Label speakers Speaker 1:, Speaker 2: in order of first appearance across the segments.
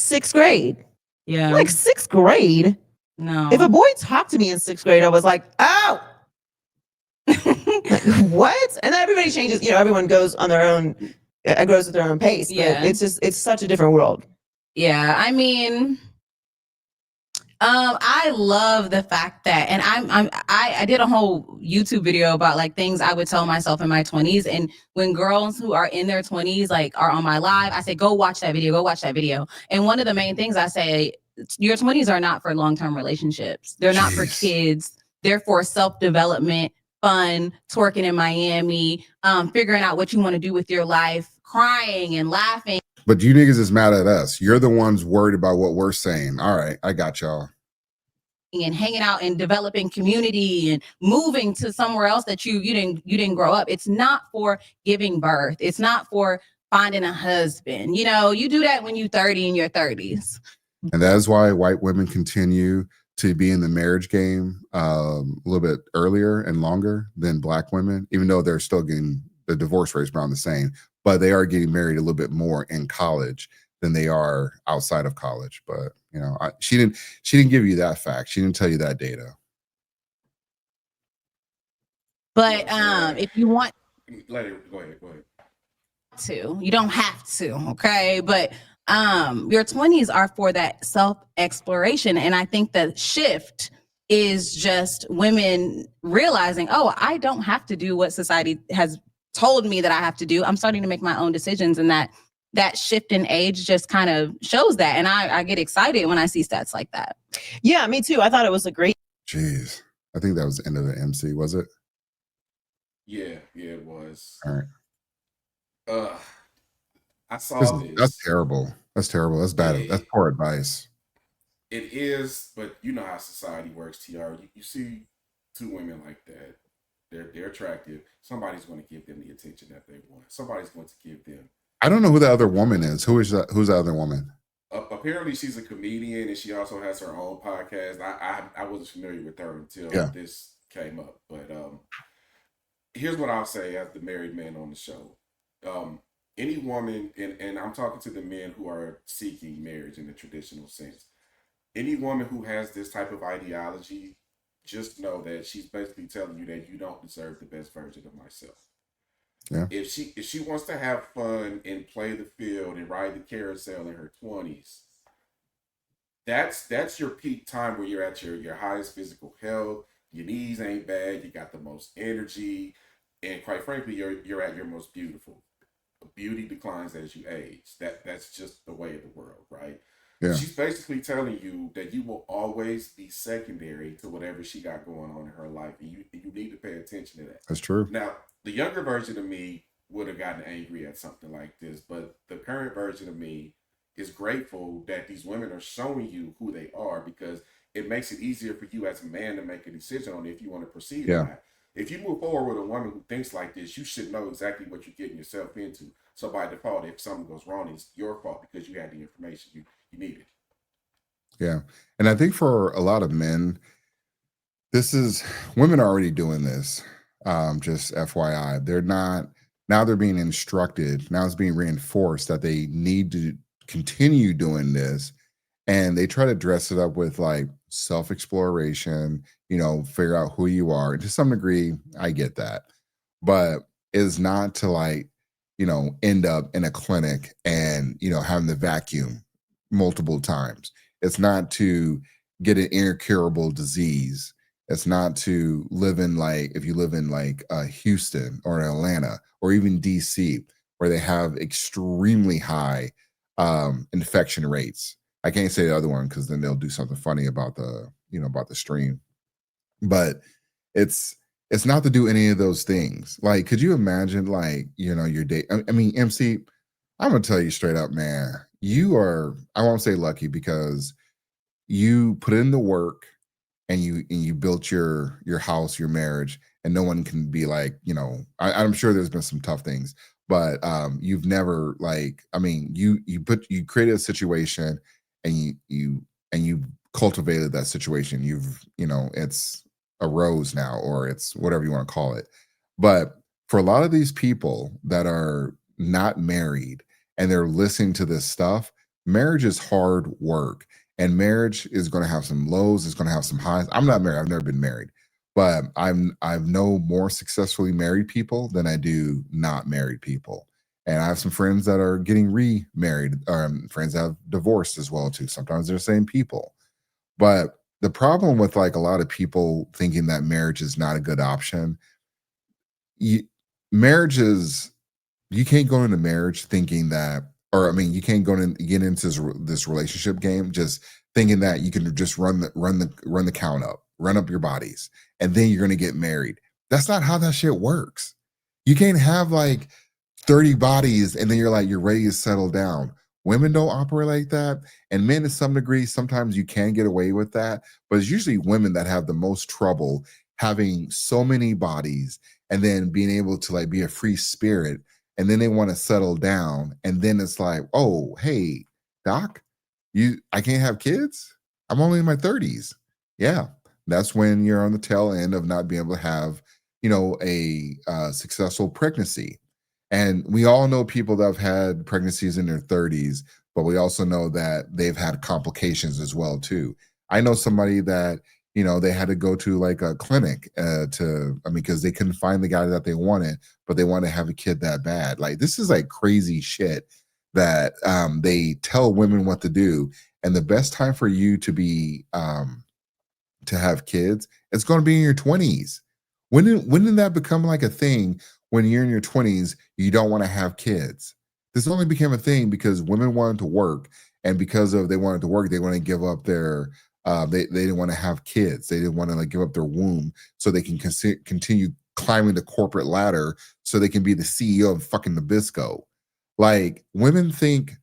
Speaker 1: sixth grade.
Speaker 2: Yeah.
Speaker 1: Like sixth grade.
Speaker 2: No.
Speaker 1: If a boy talked to me in sixth grade, I was like, oh, like, what? And then everybody changes. Everyone goes on their own. Grows at their own pace. But it's such a different world.
Speaker 2: Yeah, I mean, I love the fact that, and I did a whole YouTube video about like things I would tell myself in my 20s. And when girls who are in their 20s like are on my live, I say, go watch that video. And one of the main things I say, your 20s are not for long-term relationships. They're not for kids. They're for self-development, fun, twerking in Miami, figuring out what you want to do with your life, crying and laughing.
Speaker 3: But you niggas is mad at us. You're the ones worried about what we're saying. All right, I got y'all.
Speaker 2: And hanging out and developing community and moving to somewhere else that you didn't grow up. It's not for giving birth. It's not for finding a husband. You do that when you're 30 in your 30s.
Speaker 3: And that is why white women continue to be in the marriage game a little bit earlier and longer than black women, even though they're still getting the divorce rate's around the same, but they are getting married a little bit more in college than they are outside of college. But she didn't give you that fact. She didn't tell you that data.
Speaker 2: But if you want,
Speaker 4: let it go ahead.
Speaker 2: You don't have to, okay? But your 20s are for that self-exploration, and I think the shift is just women realizing, oh, I don't have to do what society has told me that I have to do. I'm starting to make my own decisions, and that shift in age just kind of shows that. And I get excited when I see stats like that.
Speaker 1: Yeah, me too. I thought it was a great.
Speaker 3: Jeez, I think that was the end of the MC, was it?
Speaker 4: Yeah, it was.
Speaker 3: All right.
Speaker 4: I saw this.
Speaker 3: That's terrible. That's terrible. That's bad. That's poor advice.
Speaker 4: It is, but you know how society works, TR. You see two women like that. They're attractive. Somebody's going to give them the attention that they want. Somebody's going to give them.
Speaker 3: I don't know who the other woman is. Who's the other woman?
Speaker 4: Apparently, she's a comedian, and she also has her own podcast. I wasn't familiar with her until this came up. But here's what I'll say as the married man on the show. Any woman, and I'm talking to the men who are seeking marriage in the traditional sense. Any woman who has this type of ideology, just know that she's basically telling you that you don't deserve the best version of myself.
Speaker 3: Yeah.
Speaker 4: If she wants to have fun and play the field and ride the carousel in her 20s, that's your peak time where you're at your highest physical health. Your knees ain't bad. You got the most energy, and quite frankly, you're at your most beautiful. Beauty declines as you age. That's just the way of the world, right?
Speaker 3: Yeah.
Speaker 4: She's basically telling you that you will always be secondary to whatever she got going on in her life, and you need to pay attention to that.
Speaker 3: That's true.
Speaker 4: Now, the younger version of me would have gotten angry at something like this, but the current version of me is grateful that these women are showing you who they are, because it makes it easier for you as a man to make a decision on if you want to proceed or not. If you move forward with a woman who thinks like this, you should know exactly what you're getting yourself into. So by default, if something goes wrong, it's your fault because you had the information you needed.
Speaker 3: Yeah. And I think for a lot of men, women are already doing this. Just FYI, they're being instructed. Now it's being reinforced that they need to continue doing this. And they try to dress it up with like self-exploration, figure out who you are. To some degree, I get that. But it's not to like, end up in a clinic and, having the vacuum multiple times. It's not to get an incurable disease. It's not to live in like, if you live in like Houston or Atlanta or even DC, where they have extremely high infection rates. I can't say the other one because then they'll do something funny about the stream. But it's not to do any of those things. Like, could you imagine like, your date? I mean, MC, I'm gonna tell you straight up, man, you are, I won't say lucky because you put in the work and you built your house, your marriage, and no one can be like, I'm sure there's been some tough things, but you've never like, I mean, you created a situation and you cultivated that situation. It's a rose now, or it's whatever you want to call it. But for a lot of these people that are not married and they're listening to this stuff, marriage is hard work, and marriage is going to have some lows. It's going to have some highs. I'm not married. I've never been married, but I've know more successfully married people than I do not married people. And I have some friends that are getting remarried, friends that have divorced as well too. Sometimes they're the same people. But the problem with like a lot of people thinking that marriage is not a good option, marriage is, you can't go into marriage thinking that, or I mean, you can't get into this relationship game just thinking that you can just run the count up, run up your bodies, and then you're going to get married. That's not how that shit works. You can't have like 30 bodies and then you're ready to settle down. Women don't operate like that, and men to some degree sometimes you can get away with that, but it's usually women that have the most trouble having so many bodies and then being able to like be a free spirit, and then they want to settle down, and then it's like, oh hey doc, I can't have kids, I'm only in my 30s. Yeah, that's when you're on the tail end of not being able to have a successful pregnancy. And we all know people that have had pregnancies in their 30s, but we also know that they've had complications as well too. I know somebody that they had to go to like a clinic because they couldn't find the guy that they wanted, but they wanted to have a kid that bad. Like, this is like crazy shit that they tell women what to do. And the best time for you to be to have kids, it's going to be in your 20s. When did that become like a thing? When you're in your 20s, you don't want to have kids. This only became a thing because women wanted to work, and because of they wanted to work, they want to give up their they didn't want to have kids. They didn't want to like give up their womb so they can continue climbing the corporate ladder so they can be the CEO of fucking Nabisco. Like, women think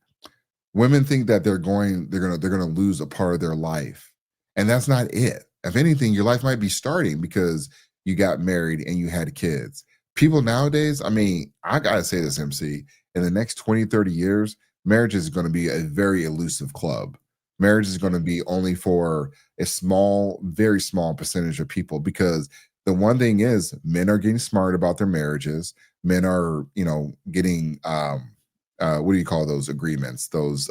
Speaker 3: that they're gonna lose a part of their life, and that's not it. If anything, your life might be starting because you got married and you had kids. People nowadays, I mean, I gotta say this, MC, in the next 20, 30 years, marriage is going to be a very elusive club. Marriage is going to be only for a small, very small percentage of people, because the one thing is men are getting smart about their marriages. Men are, getting, what do you call those agreements? Those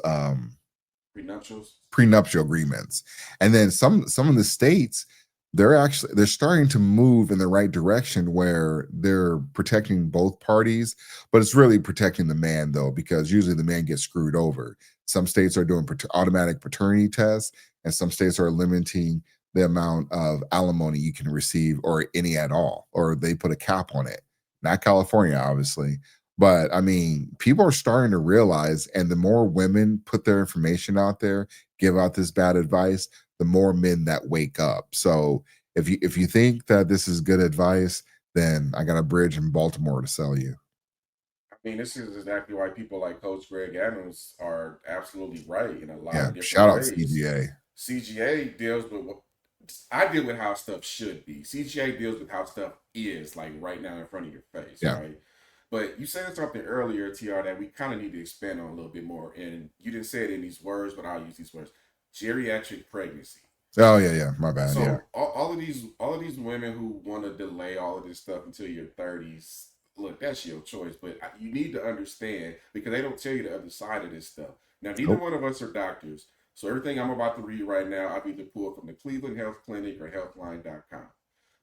Speaker 3: prenuptial agreements. And then some of the states, they're starting to move in the right direction where they're protecting both parties, but it's really protecting the man though, because usually the man gets screwed over. Some states are doing automatic paternity tests, and some states are limiting the amount of alimony you can receive, or any at all, or they put a cap on it. Not California, obviously. But I mean, people are starting to realize, and the more women put their information out there, give out this bad advice, the more men that wake up. So if you think that this is good advice, then I got a bridge in Baltimore to sell you.
Speaker 4: I mean, this is exactly why people like Coach Greg Adams are absolutely right in a lot of different
Speaker 3: shout
Speaker 4: ways.
Speaker 3: Out CGA.
Speaker 4: CGA deals with what I deal with, how stuff should be. CGA deals with how stuff is, like right now in front of your face, right? But you said something earlier, TR, that we kind of need to expand on a little bit more. And you didn't say it in these words, but I'll use these words: geriatric pregnancy.
Speaker 3: Oh yeah, my bad.
Speaker 4: So all of these women who want to delay all of this stuff until your 30s, look, that's your choice. But you need to understand, because they don't tell you the other side of this stuff. Now, neither one of us are doctors, so everything I'm about to read right now, I've either pulled from the Cleveland Health Clinic or Healthline.com.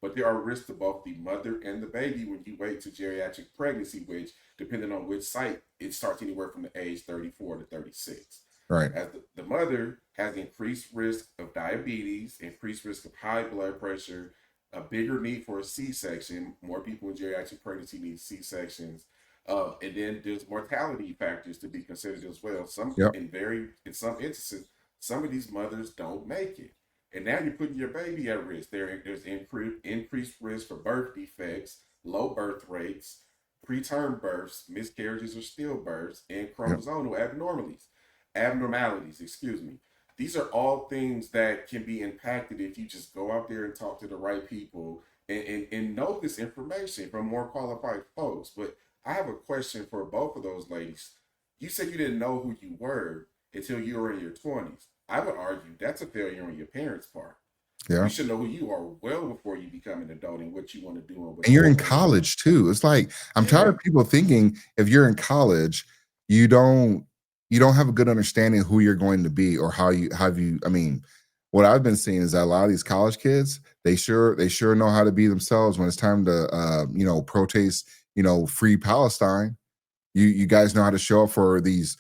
Speaker 4: But there are risks to both the mother and the baby when you wait to geriatric pregnancy, which, depending on which site, it starts anywhere from the age 34 to 36.
Speaker 3: Right.
Speaker 4: As the mother has increased risk of diabetes, increased risk of high blood pressure, a bigger need for a C-section. More people in geriatric pregnancy need C-sections. And then there's mortality factors to be considered as well. In some instances, some of these mothers don't make it. And now you're putting your baby at risk. There's increased risk for birth defects, low birth rates, preterm births, miscarriages or stillbirths, and chromosomal abnormalities. These are all things that can be impacted if you just go out there and talk to the right people and know this information from more qualified folks. But I have a question for both of those ladies. You said you didn't know who you were until you were in your 20s. I would argue that's a failure on your parents' part. Yeah. You should know who you are well before you become an adult and what you want to do.
Speaker 3: And you're in college too. It's like, I'm tired of people thinking if you're in college, you don't you don't have a good understanding of who you're going to be or how you have you. I mean, what I've been seeing is that a lot of these college kids, they sure know how to be themselves when it's time to protest, free Palestine. You guys know how to show up for these,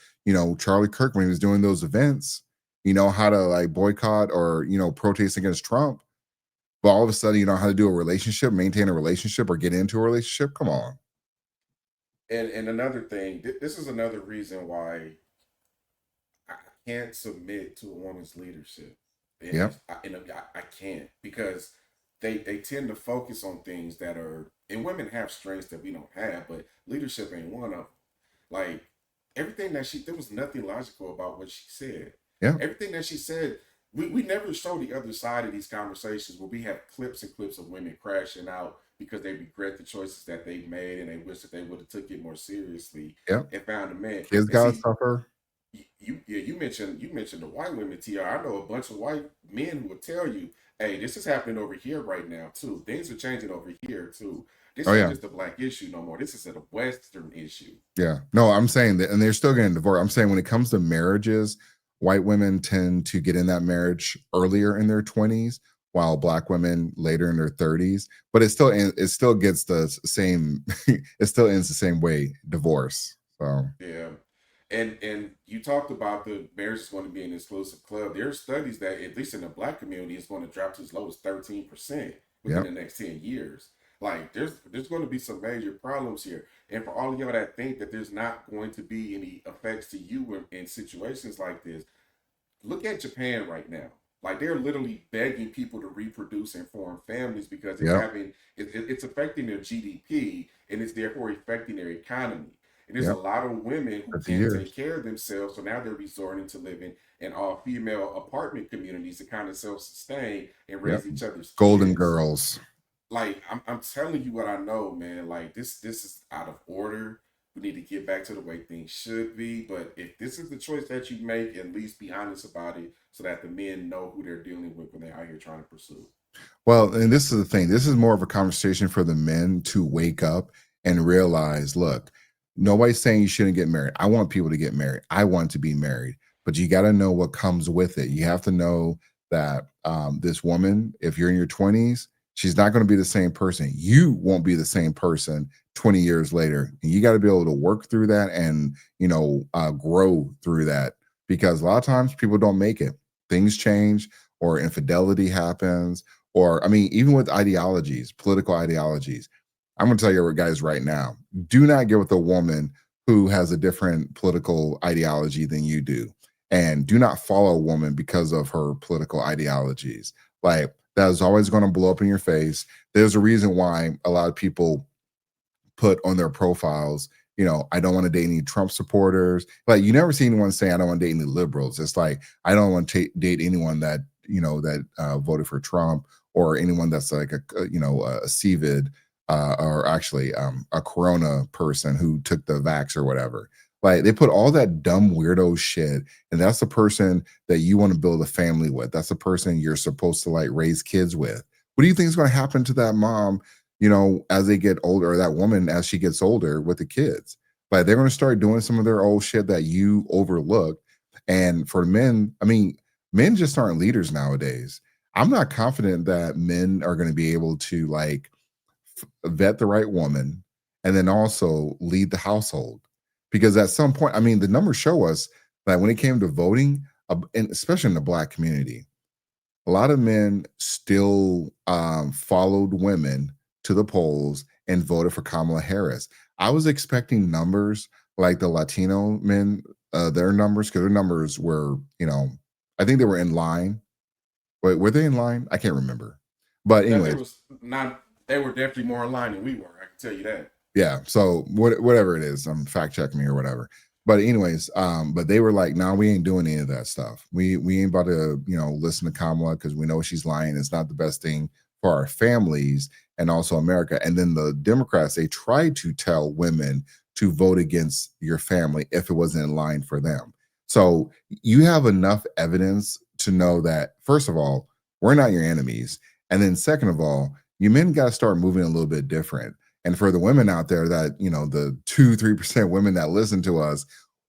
Speaker 3: Charlie Kirk when he was doing those events, how to like boycott or protest against Trump. But all of a sudden you don't know how to do a relationship, maintain a relationship, or get into a relationship. Come on.
Speaker 4: And another thing, this is another reason why I can't submit to a woman's leadership.
Speaker 3: Yeah.
Speaker 4: I can't, because they tend to focus on things that are, and women have strengths that we don't have, but leadership ain't one of them. Like everything that there was nothing logical about what she said.
Speaker 3: Yeah.
Speaker 4: Everything that she said, we never show the other side of these conversations where we have clips and clips of women crashing out because they regret the choices that they made and they wish that they would have took it more seriously.
Speaker 3: Yeah.
Speaker 4: And found a man.
Speaker 3: Kids gotta suffer.
Speaker 4: You mentioned the white women, TR. I know a bunch of white men who will tell you, hey, this is happening over here right now too. Things are changing over here too. This isn't just a black issue no more. This is a Western issue.
Speaker 3: Yeah. No, I'm saying that, and they're still getting divorced. I'm saying when it comes to marriages, white women tend to get in that marriage earlier in their 20s, while black women later in their 30s. But it still gets the same. It still ends the same way, divorce. So
Speaker 4: yeah. And you talked about the marriage is going to be an exclusive club. There are studies that, at least in the black community, it's going to drop to as low as 13% within the next 10 years. Like there's going to be some major problems here. And for all of y'all that think that there's not going to be any effects to you in situations like this, look at Japan right now. Like they're literally begging people to reproduce and form families because it's affecting their GDP and it's therefore affecting their economy. And there's a lot of women who can't take care of themselves, so now they're resorting to living in all female apartment communities to kind of self-sustain and raise each other's kids.
Speaker 3: Golden girls.
Speaker 4: Like I'm telling you what I know, man. Like this is out of order. We need to get back to the way things should be. But if this is the choice that you make, at least be honest about it so that the men know who they're dealing with when they're out here trying to pursue.
Speaker 3: Well, and this is the thing. This is more of a conversation for the men to wake up and realize, look, nobody's saying you shouldn't get married. I want people to get married. I want to be married. But you got to know what comes with it. You have to know that this woman, if you're in your 20s, she's not going to be the same person. You won't be the same person 20 years later. And you got to be able to work through that and, grow through that, because a lot of times people don't make it. Things change, or infidelity happens, or, even with ideologies, political ideologies. I'm going to tell you guys right now, do not get with a woman who has a different political ideology than you do. And do not follow a woman because of her political ideologies. Like, that is always going to blow up in your face. There's a reason why a lot of people put on their profiles, I don't want to date any Trump supporters. Like, you never see anyone say, I don't want to date any liberals. It's like, I don't want to date anyone that, voted for Trump, or anyone that's like a CVID, or actually a Corona person who took the vax or whatever. Like, they put all that dumb weirdo shit, and that's the person that you want to build a family with. That's the person you're supposed to like raise kids with. What do you think is going to happen to that mom, as they get older, or that woman as she gets older with the kids? Like, they're going to start doing some of their old shit that you overlooked. And for men, men just aren't leaders nowadays. I'm not confident that men are going to be able to like vet the right woman and then also lead the household. Because at some point, the numbers show us that when it came to voting, and especially in the black community, a lot of men still followed women to the polls and voted for Kamala Harris. I was expecting numbers like the Latino men, their numbers, because their numbers were, I think they were in line. Wait, were they in line? I can't remember. But anyway,
Speaker 4: they were definitely more in line than we were. I can tell you that.
Speaker 3: Yeah. So whatever it is, fact check me or whatever. But anyways, but they were like, no, we ain't doing any of that stuff. We ain't about to, listen to Kamala because we know she's lying. It's not the best thing for our families and also America. And then the Democrats, they tried to tell women to vote against your family if it wasn't in line for them. So you have enough evidence to know that, first of all, we're not your enemies. And then second of all, you men got to start moving a little bit different. And for the women out there that, the 2-3% women that listen to us,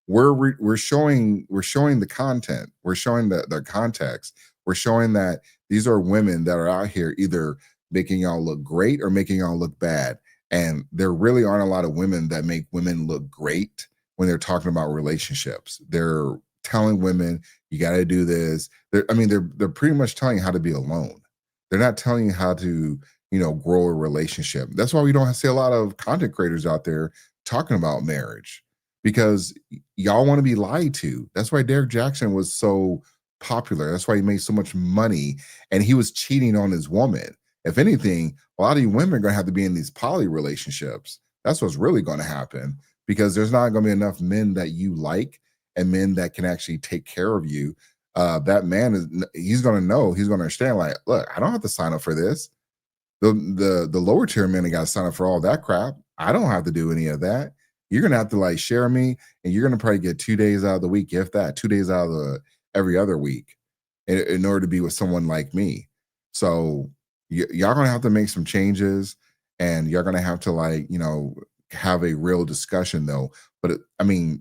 Speaker 3: we're showing the content, we're showing the context, we're showing that these are women that are out here either making y'all look great or making y'all look bad. And there really aren't a lot of women that make women look great when they're talking about relationships. They're telling women, you got to do this. They're pretty much telling you how to be alone. They're not telling you how to, grow a relationship. That's why we don't see a lot of content creators out there talking about marriage, because y'all want to be lied to. That's why Derek Jackson was so popular. That's why he made so much money, and he was cheating on his woman. If anything, a lot of you women are going to have to be in these poly relationships. That's what's really going to happen, because there's not going to be enough men that you like and men that can actually take care of you. That man he's going to know, he's going to understand, like, look, I don't have to sign up for this. The lower tier men got to sign up for all that crap. I don't have to do any of that. You're going to have to like share me, and you're going to probably get 2 days out of the week, if that, 2 days out of every other week in order to be with someone like me. So y'all going to have to make some changes, and you're going to have to like, have a real discussion though. But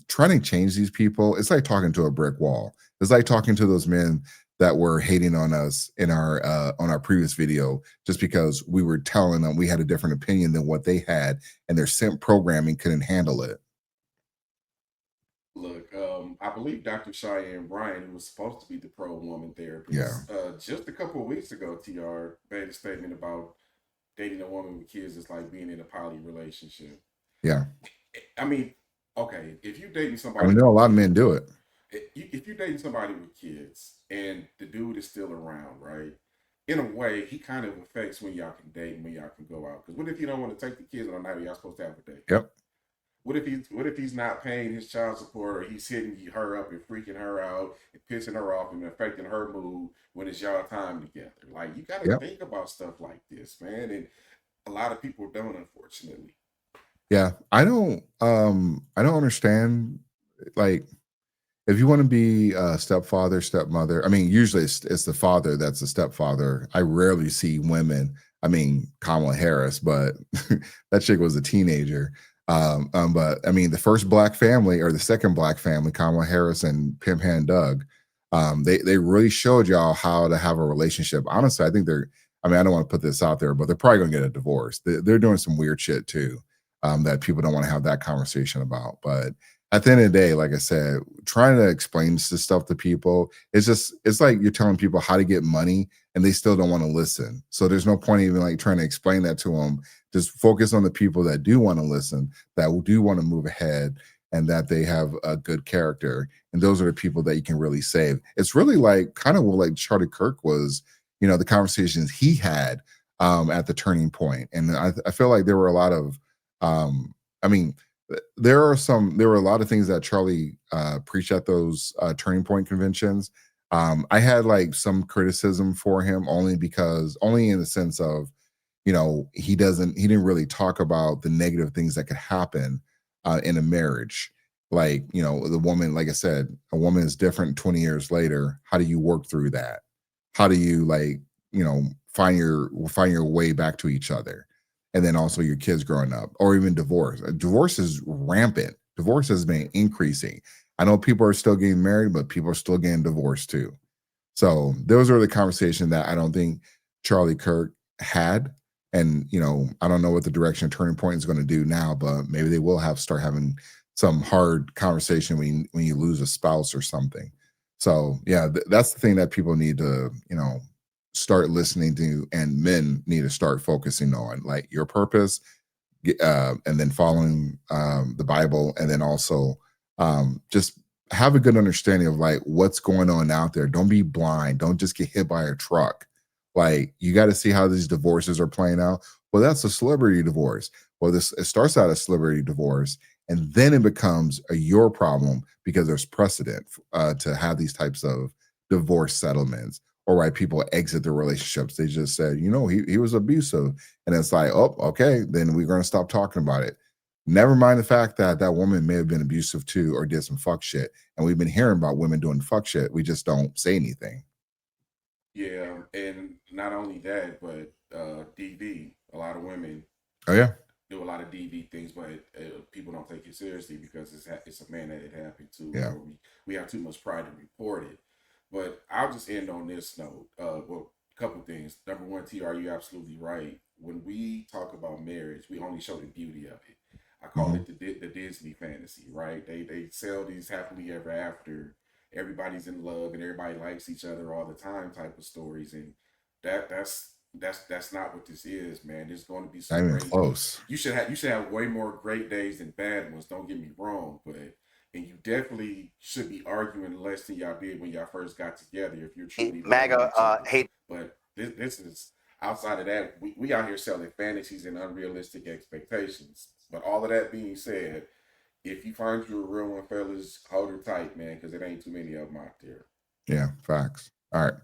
Speaker 3: trying to change these people, it's like talking to a brick wall. It's like talking to those men that were hating on us in our on our previous video, just because we were telling them we had a different opinion than what they had, and their simp programming couldn't handle it.
Speaker 4: Look, I believe Dr. Cheyenne Bryan, who was supposed to be the pro-woman therapist, just a couple of weeks ago, TR made a statement about dating a woman with kids is like being in a poly relationship.
Speaker 3: Yeah.
Speaker 4: Okay, if you're dating somebody,
Speaker 3: there are a lot of men do it.
Speaker 4: If you're dating somebody with kids and the dude is still around, right? In a way, he kind of affects when y'all can date and when y'all can go out. Because what if you don't want to take the kids on a night y'all supposed to have a date?
Speaker 3: Yep.
Speaker 4: What if he's not paying his child support, or he's hitting her up and freaking her out and pissing her off and affecting her mood when it's y'all time together? Like, you got to think about stuff like this, man. And a lot of people don't, unfortunately.
Speaker 3: Yeah, I don't understand. Like, if you want to be a stepfather, stepmother, usually it's the father that's a stepfather. I rarely see women. Kamala Harris, but that chick was a teenager. But the first black family, or the second black family, Kamala Harris and Pimp Hand Doug, they really showed y'all how to have a relationship. Honestly, I think I don't want to put this out there, but they're probably gonna get a divorce. They're doing some weird shit too, that people don't want to have that conversation about. But at the end of the day, like I said, trying to explain this stuff to people, it's like you're telling people how to get money and they still don't want to listen. So there's no point even like trying to explain that to them. Just focus on the people that do want to listen, that do want to move ahead, and that they have a good character. And those are the people that you can really save. It's really like kind of like Charlie Kirk was, the conversations he had at the turning point. And I feel like there were a lot of, there were a lot of things that Charlie preached at those turning point conventions. I had like some criticism for him only in the sense of, he didn't really talk about the negative things that could happen in a marriage. Like, the woman, like I said, a woman is different 20 years later. How do you work through that? How do you find your way back to each other? And then also your kids growing up, or even divorce. Divorce is rampant. Divorce has been increasing. I know people are still getting married, but people are still getting divorced too. So those are the conversations that I don't think Charlie Kirk had. And, I don't know what the direction Turning Point is going to do now, but maybe they will start having some hard conversation when you lose a spouse or something. So yeah, that's the thing that people need to, start listening to, and men need to start focusing on, like, your purpose, and then following the Bible, and then also just have a good understanding of like what's going on out there. Don't be blind. Don't just get hit by a truck. Like, you got to see how these divorces are playing out. Well, that's a celebrity divorce. Well, it starts out as celebrity divorce, and then it becomes your problem because there's precedent to have these types of divorce settlements, or why people exit their relationships. They just said, he was abusive. And it's like, oh, okay, then we're going to stop talking about it. Never mind the fact that that woman may have been abusive too, or did some fuck shit. And we've been hearing about women doing fuck shit. We just don't say anything.
Speaker 4: Yeah. And not only that, but DV, a lot of women.
Speaker 3: Oh, yeah.
Speaker 4: do a lot of DV things, but people don't take it seriously because it's a man that it happened to.
Speaker 3: Yeah.
Speaker 4: Or we have too much pride to report it. But I'll just end on this note. Well, a couple things. Number one, TR, you're absolutely right. When we talk about marriage, we only show the beauty of it. I call it the Disney fantasy, right? They sell these happily ever after, everybody's in love and everybody likes each other all the time type of stories, and that's not what this is, man. There's going to be some
Speaker 3: not even close.
Speaker 4: You should have way more great days than bad ones. Don't get me wrong, and you definitely should be arguing less than y'all did when y'all first got together. If you're truly
Speaker 5: MAGA hate,
Speaker 4: but this is outside of that. We out here selling fantasies and unrealistic expectations. But all of that being said, if you find you a real one, fellas, hold her tight, man, because it ain't too many of them out there.
Speaker 3: Yeah, facts. All right.